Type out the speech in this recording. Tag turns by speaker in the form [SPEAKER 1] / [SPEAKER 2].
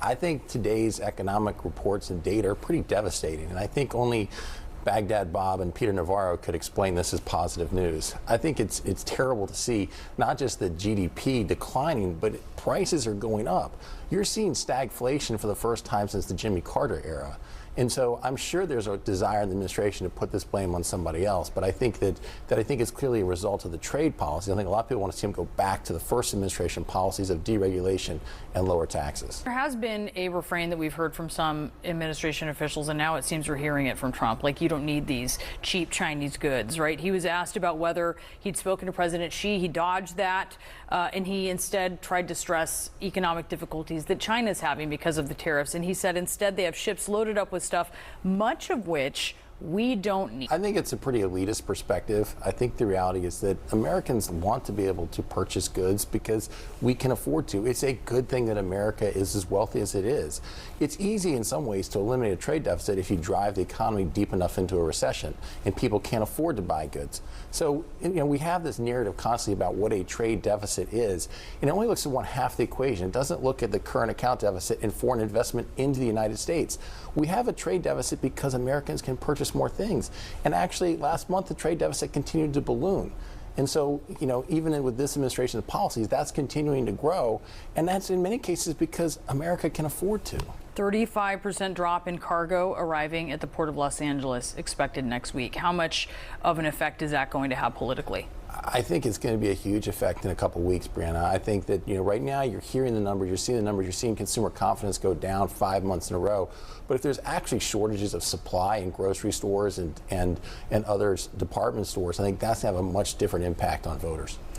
[SPEAKER 1] I think today's economic reports and data are pretty devastating, and I think only Baghdad Bob and Peter Navarro could explain this as positive news. I think it's terrible to see not just the GDP declining, but prices are going up. You're seeing stagflation for the first time since the Jimmy Carter era. And so I'm sure there's a desire in the administration to put this blame on somebody else, but I think that I think it's clearly a result of the trade policy. I think a lot of people want to see them go back to the first administration policies of deregulation and lower taxes.
[SPEAKER 2] There has been a refrain that we've heard from some administration officials, and now it seems we're hearing it from Trump, like, you don't need these cheap Chinese goods, right? He was asked about whether he'd spoken to President Xi. He dodged that, and he instead tried to stress economic difficulties that China's having because of the tariffs. And he said instead they have ships loaded up with stuff, much of which we don't need. I
[SPEAKER 1] think it's a pretty elitist perspective. I think the reality is that Americans want to be able to purchase goods because we can afford to. It's a good thing that America is as wealthy as it is. It's easy in some ways to eliminate a trade deficit if you drive the economy deep enough into a recession and people can't afford to buy goods. So, we have this narrative constantly about what a trade deficit is, and it only looks at one half the equation. It doesn't look at the current account deficit and foreign investment into the United States. We have a trade deficit because Americans can purchase more things. And actually, last month, the trade deficit continued to balloon. And so, even with this administration's policies, that's continuing to grow. And that's in many cases because America can afford to.
[SPEAKER 2] 35% drop in cargo arriving at the Port of Los Angeles expected next week. How much of an effect is that going to have politically?
[SPEAKER 1] I think it's going to be a huge effect in a couple weeks, Brianna. I think that, right now you're hearing the numbers, you're seeing the numbers, you're seeing consumer confidence go down 5 months in a row. But if there's actually shortages of supply in grocery stores and other department stores, I think that's going to have a much different impact on voters.